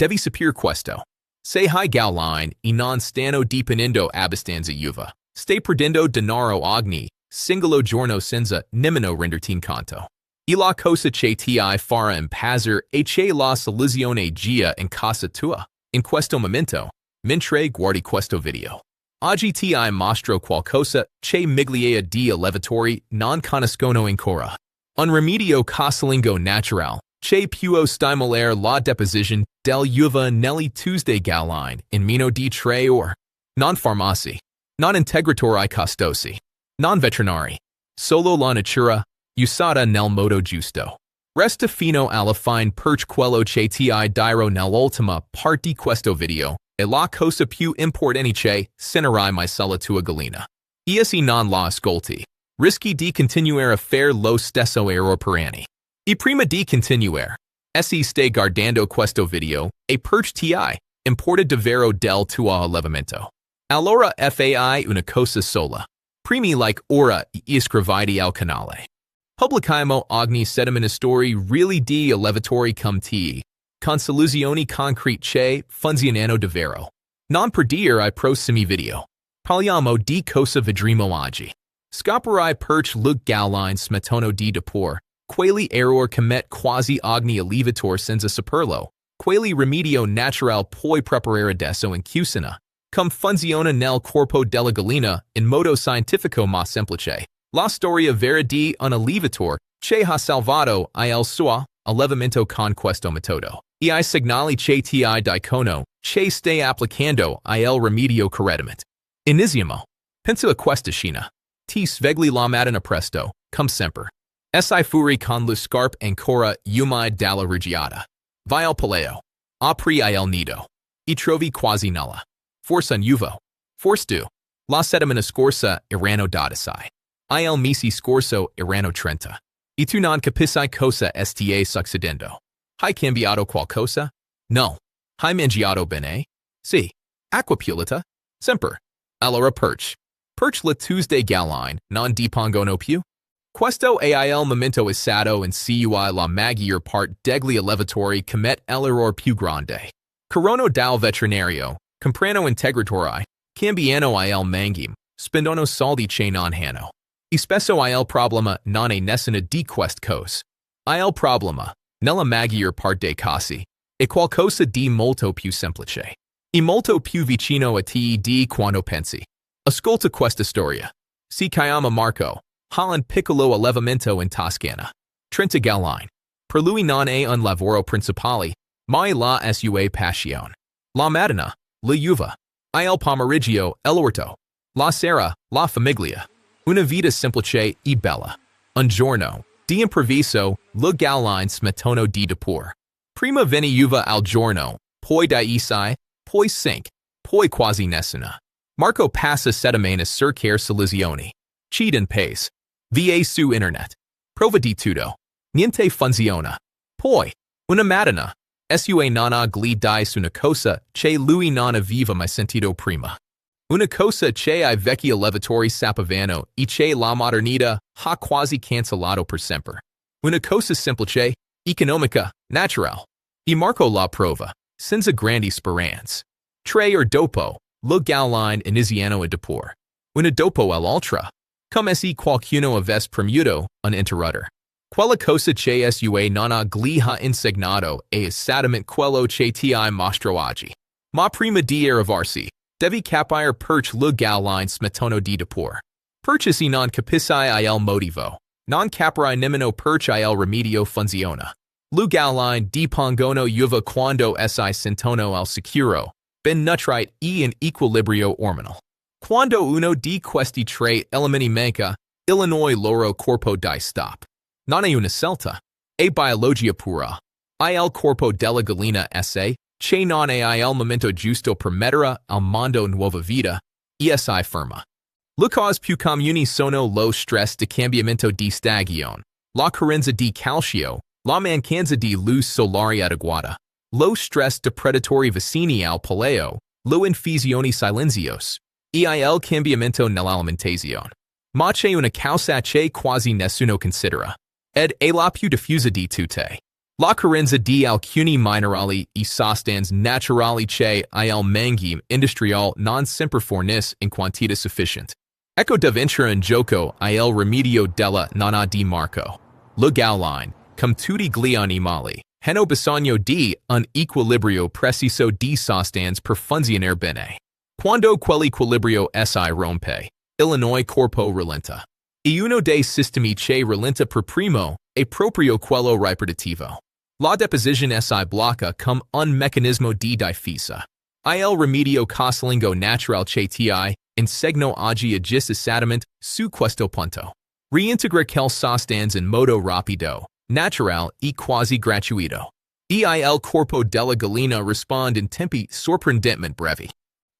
devi sapere questo. Say hi galline, e non stanno dipendendo abbastanza uova. Stai perdendo denaro ogni, singolo giorno senza nemmeno renderti conto. E la cosa che ti farà impazzire e che la soluzione gia in casa tua. In questo momento, mentre guardi questo video. Oggi ti mostro qualcosa che migliaia di allevatori non conoscono ancora. Un rimedio casalingo naturale che può stimolare la deposizione delle uova nelle Tuesday galline in meno di 3 ore. Non farmaci, non integratori costosi, non veterinari, solo la natura, usata nel modo giusto. Resta fino alla fine per quello che ti dirò nell'ultima parte di questo video, e la cosa più importante che sarai mai sulla tua gallina. E se non la ascolti, rischi di continuare a fare lo stesso errore per anni. E prima di continuare, se stai guardando questo video, e per ti importa davvero del tuo allevamento. Allora fai una cosa sola. Primi like ora e iscriviti al canale. Pubblichiamo ogni settimana storie really di allevatori come te, con soluzioni concrete che funzionano davvero. Non perdere I prossimi video. Parliamo di cosa vedremo oggi. Scopri per le galline smettono di deporre, quelli error commette quasi ogni allevatore senza saperlo, quelli rimedio naturale puoi preparare adesso in cucina. Come funziona nel corpo della gallina in modo scientifico ma semplice. La storia vera di un allevatore che ha salvato il suo allevamento con questo metodo. E I segnali che ti dicono che stai applicando il rimedio correttamente. Iniziamo. Pensa a questa scena. Ti svegli la mattina presto, come sempre. Sei fuori con le scarpe ancora umide dalla rigiata. Vai al paleo. Apri il nido. E trovi quasi nulla. Forse un uovo. Forse due. La settimana scorsa erano 12. Il mese scorso erano 30. E tu non capisci cosa sta succedendo. Hai cambiato qualcosa? No. Hai mangiato bene? Sì. Acqua pulita? Sempre. Allora perch la Tuesday galline non depongono più? Questo è il momento esatto in cui la maggior parte degli allevatori commette l'errore più grande. Corrono dal veterinario, comprano integratori, cambiano il mangime, spendono soldi che non hanno. E spesso il problema non è nessuna di queste cose. Il problema, nella maggior parte dei casi, è qualcosa di molto più semplice. E molto più vicino a te di quando pensi. Ascolta questa storia. Si chiama Marco, ha un piccolo allevamento in Toscana. 30 galline. Per lui non è un lavoro principale, ma è la sua passione. La mattina, la uva. Il pomeriggio, l'orto. La sera, la famiglia. Una vita semplice e bella. Un giorno, di improviso, le galline smettono di deporre. Prima viene uva al giorno, poi 10, poi 5, poi quasi nessuna. Marco passa settimane a cercare soluzioni. Cheat and pace. Va su internet. Prova di tutto. Niente funziona. Poi, una mattina, sua non gli dice una cosa che lui non aveva mai sentito prima. Una cosa che I vecchi allevatori sapevano e che la modernità ha quasi cancellato per sempre. Una cosa semplice, economica, naturale. E Marco la prova, senza grandi speranze. 3 ore dopo, le galline iniziano a deporre. Una dopo l'altra. Come se qualcuno avesse premuto un interruptor. Quella cosa che sua non gli ha insegnato è esattamente quello che ti mostro oggi. Ma prima di arrivarsi, devi capire perché le galline smettono di deporre. Perché se non capisci il motivo, non capirai nemmeno perché il rimedio funziona. Le galline depongono uova quando si sentono al sicuro, ben nutrite e in equilibrio ormonale. Quando uno di questi 3 elementi manca, il loro corpo di stop. Non è una scelta, è biologia pura. Il corpo della gallina che non è il momento giusto per mettere al mondo nuova vita, e si ferma. Le cause più comuni sono lo stress di cambiamento di stagione, la carenza di calcio, la mancanza di luce solare adeguata, lo stress di predatori vicini al paleo, le infusioni silenziose, e il cambiamento nell'alimentazione. Ma c'è una causa che quasi nessuno considera, ed è la più diffusa di tutte. La carenza di alcuni minerali e sostanze naturali che il mangiame industriale non sempre fornisce in quantità sufficiente. Ecco d'avventura in gioco il rimedio della nonna di Marco. Le galline, come tutti gli animali, hanno bisogno di un equilibrio preciso di sostanze per funzionare bene. Quando quell'equilibrio si rompe, il corpo rallenta. E uno dei sistemi che rallenta per primo è proprio quello riproduttivo. La deposizione si blocca come un meccanismo di difesa. Il rimedio casalingo naturale che ti insegno oggi agis esattamente su questo punto. Reintegra quelle sostanze in modo rapido, naturale e quasi gratuito. Il corpo della gallina risponde in tempi sorprendentemente brevi.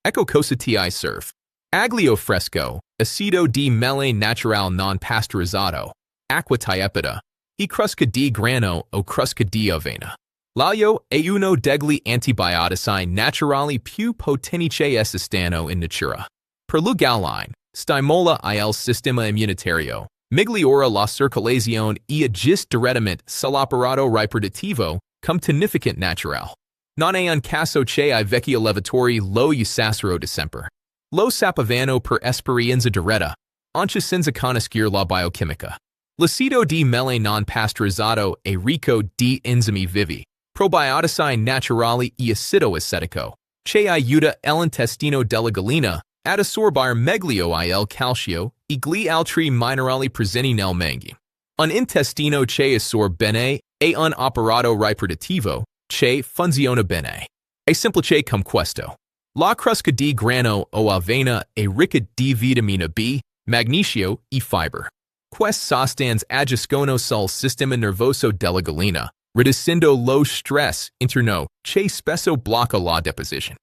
Ecco cosa ti serve. Aglio fresco, acido di mele naturale non pastorizzato, acqua tiepida, e crusca di grano o crusca di avena. L'aglio è uno degli antibiotici naturali più potenti che esistano in natura. Per le galline, stimola il sistema immunitario, migliora la circolazione e agis direttamente sull'apparato riproduttivo come tonificante naturale. Non è un caso che I vecchi allevatori lo usassero da sempre. Lo sapevano per esperienza diretta, anche senza conoscere la biochimica. L'acido di mele non pastorizzato è ricco di enzimi vivi, probiotici naturali e acido acetico, che aiuta l'intestino della gallina ad assorbire meglio il calcio e gli altri minerali presenti nel mangiame. Un intestino che assorbe bene e un apparato riproduttivo che funziona bene. È semplice come questo. La crusca di grano o avena è ricca di vitamina B, magnesio e fiber. Queste sostanze agiscono sul sistema nervoso della gallina, riducendo lo stress interno che spesso blocca la deposizione.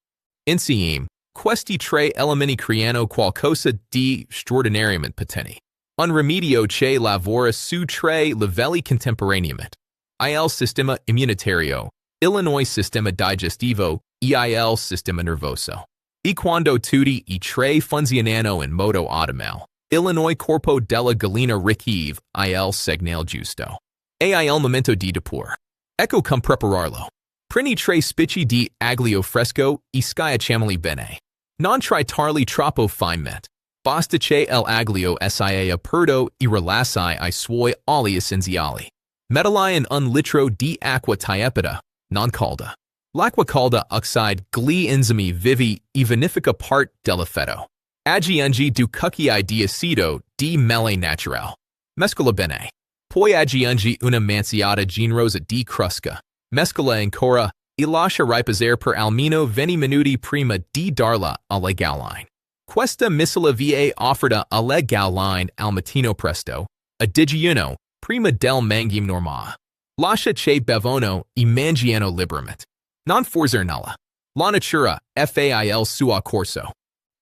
Insieme, questi tre elementi creano qualcosa di straordinariamente potente. Un rimedio che lavora su tre livelli contemporaneamente. Il sistema immunitario, il sistema digestivo e il sistema nervoso. E quando tutti e tre funzionano in modo ottimale, il corpo della gallina riceve il segnale giusto. E il momento di depurare. Ecco come prepararlo. Prendi tre spicci di aglio fresco e schiacciamoli bene. Non tritarli troppo finemente. Basta che l'aglio sia aperto e rilassi I suoi oli essenziali. Mettili in un litro di acqua tiepida, non calda. L'acqua calda oxide gli enzimi vivi e vanifica parte dell'effetto. Aggiungi due cucchiai di acido di mele naturale. Mescola bene. Poi aggiungi una manziata generosa di crusca. Mescola ancora e lascia riposare per almeno 20 minuti prima di darla alle galline. Questa miscela viene offerta alle galline al mattino presto, a digiuno, prima del mangiame normale. Lascia che bevono e mangiano liberamente. Non forzare nulla. La natura fa il suo corso.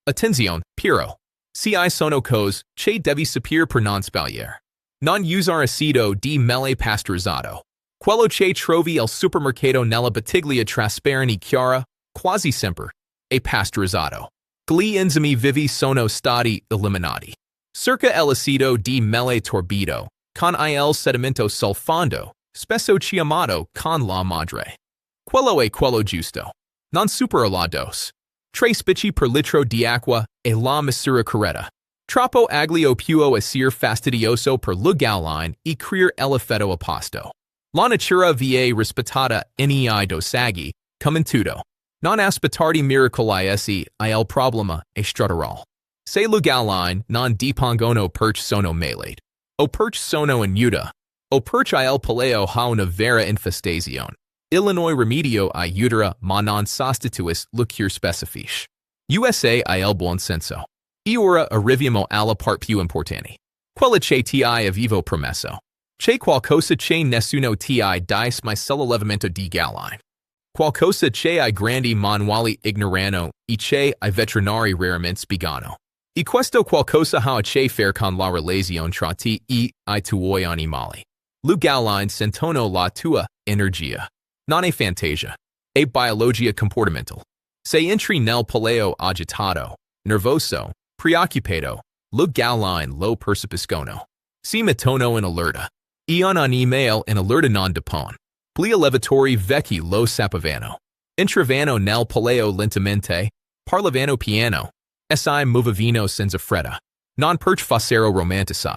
Attenzione, però. Se sono cose che devi sapere per non sbagliare. Non usare acido di mele pastorizzato. Quello che trovi al supermercato nella bottiglia trasparente chiara, quasi sempre, è pastorizzato. Gli enzimi vivi sono stati eliminati. Cerca l'acido di mele torbido, con il sedimento sul fondo, spesso chiamato con la madre. Quello è quello giusto. Non supera la dose. 3 spicci per litro di acqua e la misura corretta. Troppo aglio può essere fastidioso per le galline e creare l'effetto opposto. La natura viene rispettata nei dosaggi, come in tutto. Non aspettarti miracoli il problema è strutturale. Se le galline non depongono perché sono malate, o perché sono ignude, o perché il paleo ha una vera infestazione, il rimedio aiuterà ma non sostituisce le cure specifiche. USA il buon senso. E ora arriviamo alla parte più importante. Quella che ti avevo promesso. C'è qualcosa che nessuno ti dice mai sull'allevamento di galline. Qualcosa che I grandi manuali ignorano e che I veterinari raramente spiegano. E questo qualcosa ha a che fare con la relazione tra te e I tuoi animali. Le galline sentono la tua energia. Non è fantasia. È biologia comportamental. Se entri nel paleo agitato, nervoso, preoccupato, le galline lo percepiscono. Si mettono in allerta. E un animale in allerta non depone. Gli allevatori vecchi lo sapevano. Intravano nel paleo lentamente, parlavano piano. Si movevano senza fretta. Non perch fossero romantici.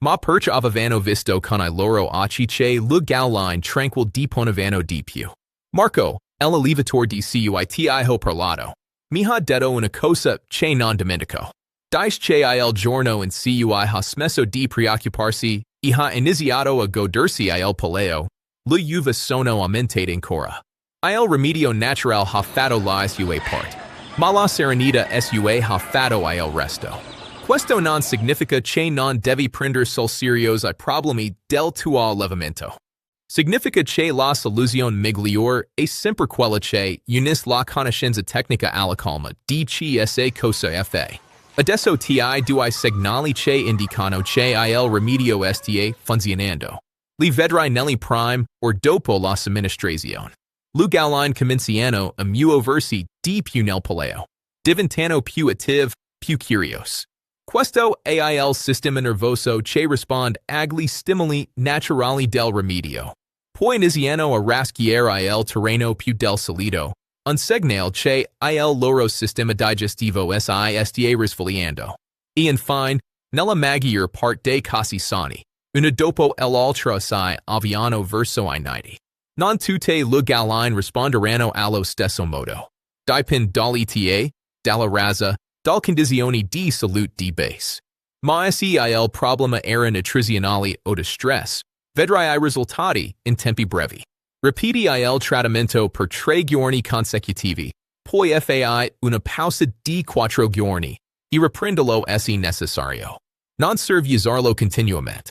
Ma perch avevano visto con I loro occhi che le galline tranquil deponevano di più. Marco, l'allevatore di cuiti ho parlato. Mi ha detto una cosa che non dimentico. Dice che il giorno in cui ha smesso di preoccuparsi e ha iniziato a godersi il paleo, le uova sono aumentate ancora. Il rimedio naturale ha fatto la sua parte, ma la serenità sua ha fatto il resto. Questo non significa che non devi prendere sul serio I problemi del tuo allevamento. Significa che la soluzione migliore è sempre quella che unisce la conoscenza tecnica alla calma di questa cosa fa. Adesso ti due segnali che indicano che il rimedio sta funzionando. Li vedrai nelle prime o dopo la somministrazione. Le galline cominciano a muoversi di più nel paleo. Diventano più attive, più curiose. Questo è il sistema nervoso che risponde agli stimoli naturali del rimedio. Poi iniziano a raschiare il terreno più del solito, un segnale che il loro sistema digestivo sta risvegliando. E infine, nella maggior parte dei casi sani, una dopo l'altra si avviano verso I 90. Non tutte le galline risponderanno allo stesso modo. Dipende dall'ETA, dalla razza, dalle condizioni di salute di base. Ma se il problema era nutrizionale o di stress, vedrai I risultati in tempi brevi. Ripeti il trattamento per 3 giorni consecutivi, poi fai una pausa di 4 giorni e riprendilo se necessario. Non serve usarlo continuamente.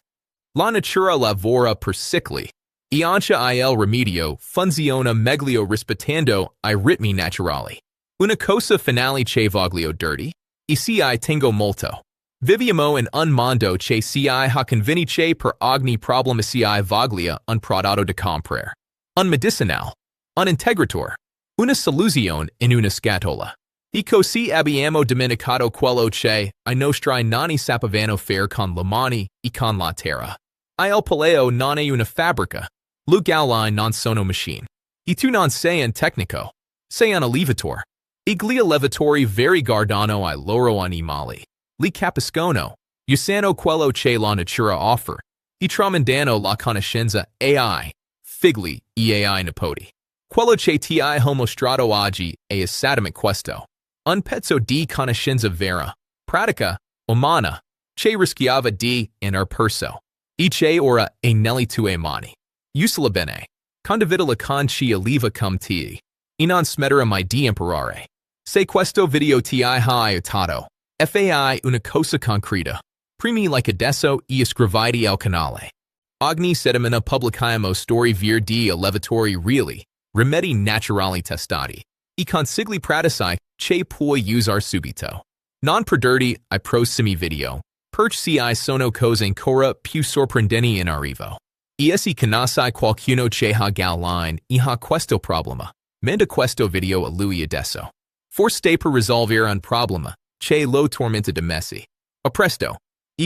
La natura lavora per cicli, e anche il rimedio funziona meglio rispettando I ritmi naturali. Una cosa finale che voglio dirti, e se tengo molto. Viviamo in un mondo che ha convenice per ogni problema voglia un prodotto da comprare. Un medicinale, un integratore, una soluzione in una scatola. E così abbiamo dimenticato quello che I nostri nonni sapevano fare con le mani e con la terra. Il paleo non è una fabbrica. Le galline non sono machine. E tu non sei un tecnico. Sei un allevatore. E gli allevatori veri guardano I loro animali. Li capiscono. Usano quello che la natura offre. E tramandano la conoscenza AI. Figli e AI nipoti. Quello che ti ho mostrato oggi è esattamente questo. Un pezzo di conoscenza vera, pratica, umana, che rischiava di andar perso. E che ora è nelle tue mani. Usala bene. Condividila con chi alleva come te. E non smettere mai di imparare. Se questo video ti ha aiutato, fai una cosa concreta. Premi like adesso e iscriviti al canale. Ogni settimana pubblichiamo storie vere di allevatori reali, rimedi naturali testati, e consigli pratici che puoi usare subito. Non perderti I prossimi video, perché sono cose ancora più sorprendenti in arrivo. E se conosci qualcuno che ha galline e ha questo problema, manda questo video a lui adesso. Forse per risolvere un problema che lo tormenta da mesi. A presto!